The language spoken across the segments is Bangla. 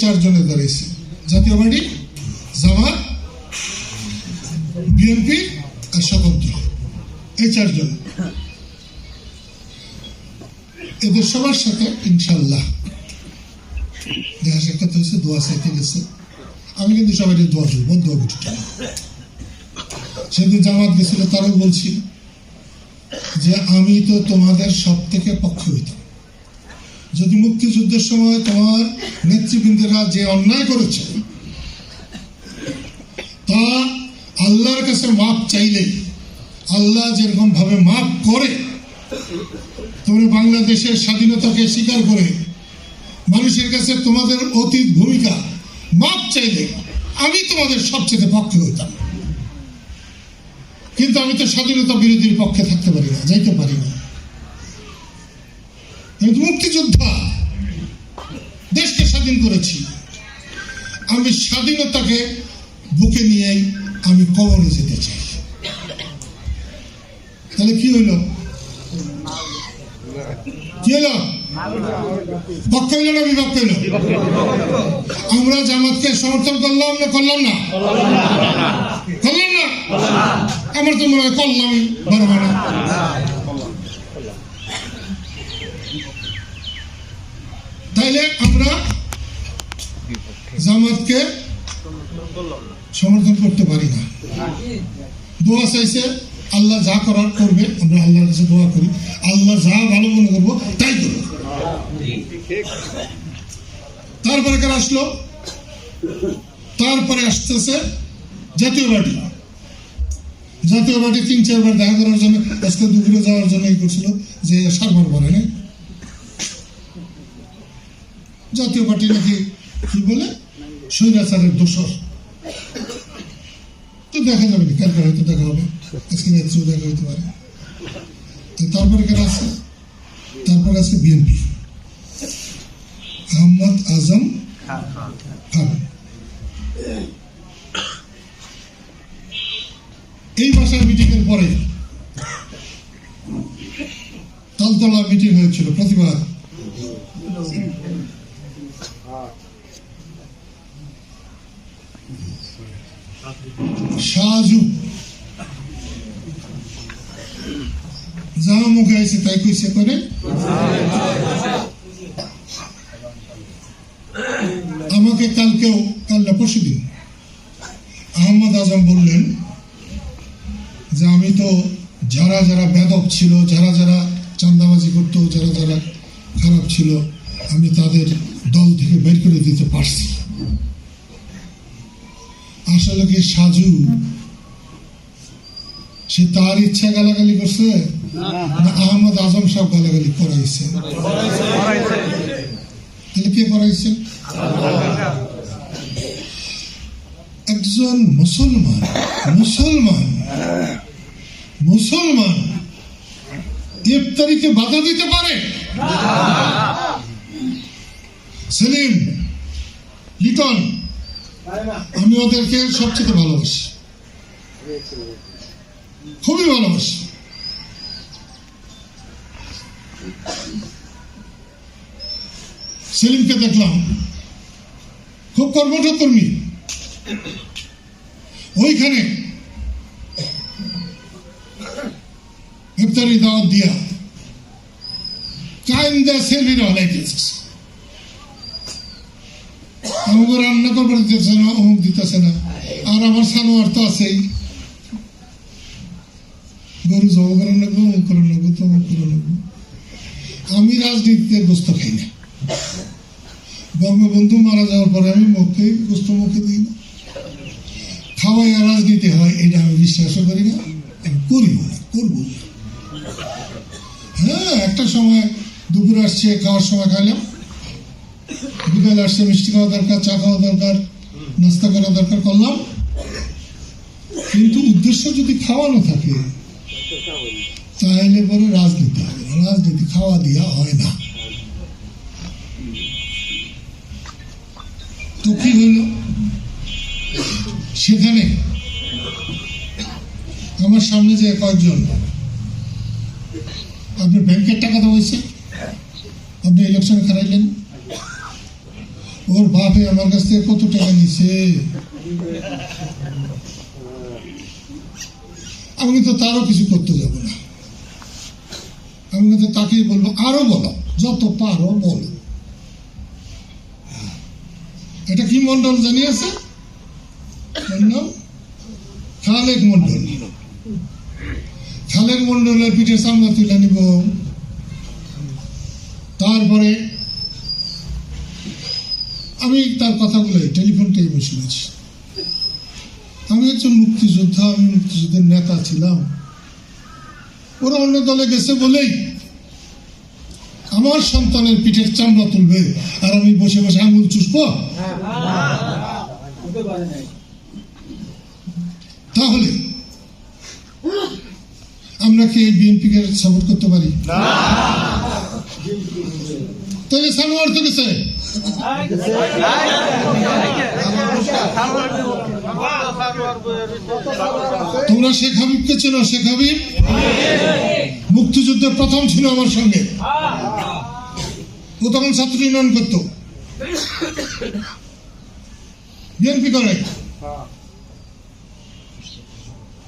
চারজনে দাঁড়িয়েছে, জাতীয় পার্টি, জামাত, বিএনপি আর স্বতন্ত্র, এই চারজন। এদের সবার সাথে ইনশাল্লাহ দেখা সাক্ষাৎ হয়েছে, দোয়া চাইতে গেছে। আমি কিন্তু সবাই দোয়া করব, দোয়া করছি। সেদিন জামাত গেছিল, তারও বলছি যে আমি তো তোমাদের সব থেকে পক্ষে হইতাম। যদি মুক্তিযুদ্ধের সময় তোমার নেতৃবৃন্দরা যে অন্যায় করেছে তা আল্লাহর কাছে মাপ চাইলে আল্লাহ যেরকম ভাবে মাপ করে, তোমরা বাংলাদেশের স্বাধীনতাকে স্বীকার করে মানুষের কাছে তোমাদের অতীত ভূমিকা মাপ চাইলে আমি তোমাদের সবচেয়ে পক্ষে হইতাম। কিন্তু আমি তো স্বাধীনতা বিরোধীর পক্ষে থাকতে পারি না, যাইতে পারি না। আমি তো মুক্তিযোদ্ধা, দেশকে স্বাধীন করেছি। আমি স্বাধীনতাকে বুকে নিয়ে আমি কবরে যেতে চাই। তাহলে কি হইল? কি হলো? পক্ষ হইল না বিপক্ষ হইল? আমরা জামাতকে সমর্থন করলাম না করলাম না? করলাম না? আমার তো মনে হয় করলাম পারবো না। তাইলে আমরা জামাতকে সমর্থন করতে পারি না। দোয়া চাইছে, আল্লাহ যা করার করবে, আমরা আল্লাহর কাছে দোয়া করি, আল্লাহ যা ভালো মনে করবো তাই করবো। তারপরে কার আসলো? তারপরে আসতেছে জাতীয় পার্টি। জাতীয় পার্টি 3-4 বার দেখা করার জন্য, আজকে দুপুরে যাওয়ার জন্য এই করছিল যে সারবার বলে না, জাতীয় পার্টি নাকি কি বলে স্বৈরাচারের দোষর। তো দেখা যাবে না, কালকে হয়তো দেখা হবে, আজকে রাত্রেও দেখা হইতে পারে। তারপরে কারা আছে? তারপরে আছে বিএনপি, আহমদ আজম খান। এই ভাষার মিটিং এর পরে তালতলা মিটিং হয়েছিল, প্রতিবাদ। শাহজু যা মুখে আইছে তাই কইছে করে। আমাকে কালকেও, কাল না পরশুদিন আহমদ আজম বললেন যে আমি তো যারা যারা বেদক ছিল, যারা যারা চাঁদাবাজি করতো, যারা যারা খারাপ ছিল, আমি তাদের দল থেকে বের করে দিতে পারছি। আসলে কি সাজু সে তার ইচ্ছা গালাগালি করছে না আহমদ আজম সাহেব গালাগালি করাইছে? তাহলে কে করাইছে? একজন মুসলমান মুসলমান মুসলমান ইফতারিকে বাধা দিতে পারে? সেলিম, লিটন, আমি ওদেরকে সবচেয়ে ভালোবাসি, খুবই ভালোবাসি। সেলিমকে দেখলাম খুব কর্মঠ কর্মী, ওইখানে ইফতারি দাওয়াত দিয়া কাইন্দা সেলফিরা হলাইতেছে। আমাকে রান্না করবার দিতেছে না, অমুক দিতেছে না। আর আমার সানোয়ার তো আছেই, গরু জমা করার লাগবো, অমুক করার লাগবো, তমুক করার লাগবো। আমি রাজনীতিতে গোস্ত খাই না। বঙ্গবন্ধু মারা যাওয়ার পরে আমি মুখে গোস্ত মুখে দিই না। খাওয়াই রাজনীতি হয় এটা আমি বিশ্বাসও করি না, আমি করিব না, করবো না। হ্যাঁ, একটা সময় দুপুর আসছে, খাওয়ার সময় খাইলাম, বিকাল আসছে, মিষ্টি খাওয়া দরকার, চা খাওয়া দরকার, নাস্তা করা দরকার, করলাম। কিন্তু উদ্দেশ্য যদি খাওয়ানো থাকে তাহলে পরে রাজনীতি হবে না। রাজনীতি খাওয়া দিয়া হয় না। তো কি হইল? সেখানে আমার সামনে যে কয়েকজন, আপনি ব্যাংকের টাকা দেওয়া হয়েছে, আপনি ইলেকশনে খারাইলেন, ওর বাপে আমার কাছ থেকে কত টাকা নিছে, আমি কিন্তু তারও কিছু করতে যাব না। আমি কিন্তু তাকেই বলবো আরো বলো, যত পারো বলো। এটা কি মন্ডল জানিয়েছে? খালেক মন্ডল। খালেক মন্ডলের পিঠে চামড়া তুলে নিব। তারপরে আমি তার কথাগুলো টেলিফোন টেলিফোন শুনেছি। আমি একজন মুক্তিযোদ্ধা, আমি মুক্তিযুদ্ধের নেতা ছিলাম। ওরা অন্য দলে গেছে বলেই আমার সন্তানের পিঠের চামড়া তুলবে আর আমি বসে বসে আঙুল চুষবো? তাহলে আমরা কি এই বিএনপিকে সাপোর্ট করতে পারি? তাহলে সানোয়ার তো গেছে, তোমরা শেখ হাবিবকে চেনো? শেখ হাবিব মুক্তিযুদ্ধে প্রথম ছিল আমার সঙ্গে। ও তখন ছাত্র ইউনিয়ন করতো, বিএনপি করে।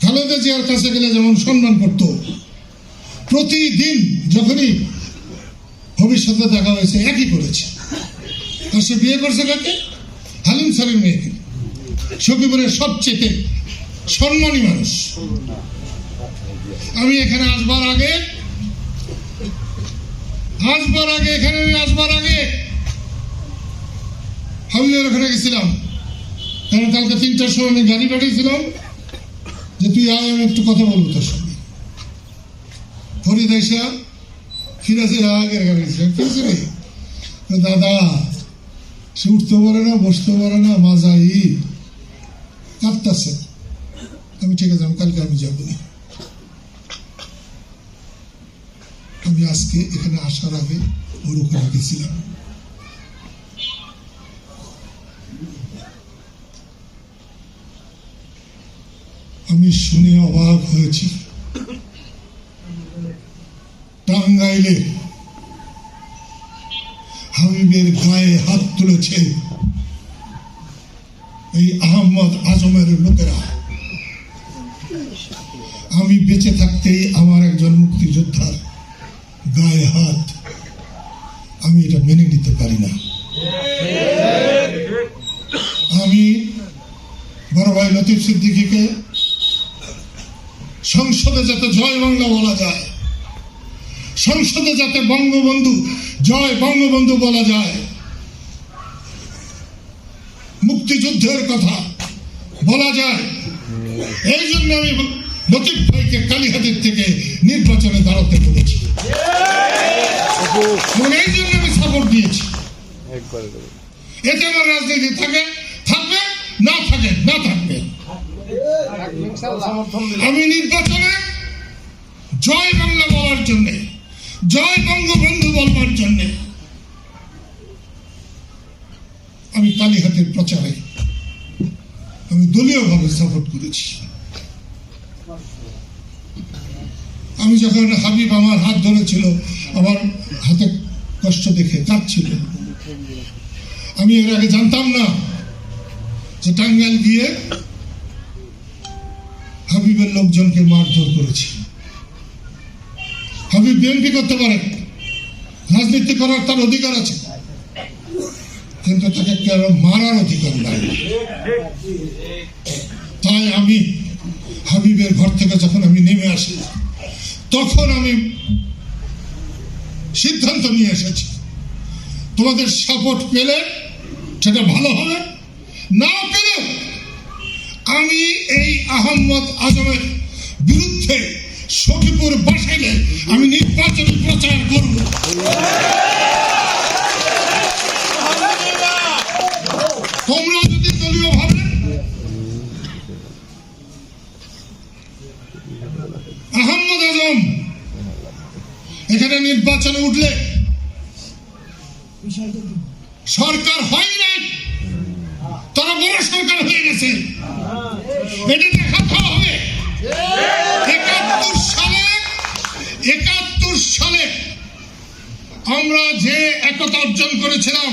খালেদা জিয়ার কাছে গেলে যেমন সম্মান করতো, প্রতিদিন যখনই ভবিষ্যতে দেখা হয়েছে একই করেছে। আর সে বিয়ে করছে কাকে? হালিম স্যারের মেয়েকে, সখীপুরের সবচেয়ে সম্মানী মানুষ। আমি এখানে আসবার আগে হাবিবের ওখানে গেছিলাম, কারণ কালকে 3টার সময় আমি গাড়ি পাঠিয়েছিলাম যে তুই আয়, আমি একটু কথা বলবো তোর সঙ্গে। ফরিদ আইসা ফিরাছে আগের গাড়ি গেছে, দাদা সে উঠতে পারে না, বসতে পারে না, মাজাই কাঁদতেছে। আমি ঠিক আছে, আমি কালকে আমি যাবো না। আমি আজকে এখানে আসার আগে ওর ওখানে গেছিলাম। আমি শুনে অবাক হয়েছি, টাঙ্গাইলে হাবিবের গায়ে হাত তুলেছে এই আহমদ আজমের লোকেরা। আমি বেঁচে থাকতেই আমার একজন মুক্তিযোদ্ধার গায়ে হাত, আমি এটা মেনে নিতে পারি না। আমি বড় ভাই লতিফ সিদ্দিকীকে সংসদে যাতে জয় বাংলা বলা যায়, সংসদে যাতে বঙ্গবন্ধু জয় বঙ্গবন্ধু বলা যায়, মুক্তিযুদ্ধের কথা বলা যায়, এই জন্য আমি লতিফ ভাইকে কালীহাতির থেকে নির্বাচনে দাঁড়াতে বলেছি, এই জন্য আমি সাপোর্ট দিয়েছি। এতে আমার রাজনীতি থাকে থাকবে, না থাকে না থাকবে। আমি নির্বাচনে জয় বাংলা বলার জন্য, জয় বঙ্গবন্ধু বলবার জন্য আমি কালীহাতের প্রচারে আমি দলীয়ভাবে সাপোর্ট করেছি। আমি যখন হাবিব আমার হাত ধরেছিল, আমার হাতে কষ্ট দেখে কাঁদছিল, আমি এর আগে জানতাম না যে টাঙ্গাইল গিয়ে হাবিবের লোকজনকে মারধর করেছি। হাবিব বিএনপি করতে পারে, রাজনীতি করার তার অধিকার আছে, কিন্তু তাকে কেন মারার অধিকার নাই। তাই আমি হাবিবের ঘর থেকে যখন আমি নেমে আসি, তখন আমি সিদ্ধান্ত নিয়ে এসেছি, তোমাদের সাপোর্ট পেলে সেটা ভালো হবে, না পেলে আমি এই আহমদ আজমের বিরুদ্ধে সখীপুর বসাইলে আমি নির্বাচনী প্রচার করব। তোমরা যদি দলীয় ভাবে আহমদ আজম এখানে নির্বাচনে উঠলে, সরকার হয় নাই, তারা বড় সরকার হয়ে গেছে, এটা দেখাতে হবে। 71 সালে আমরা যে একতা অর্জন করেছিলাম,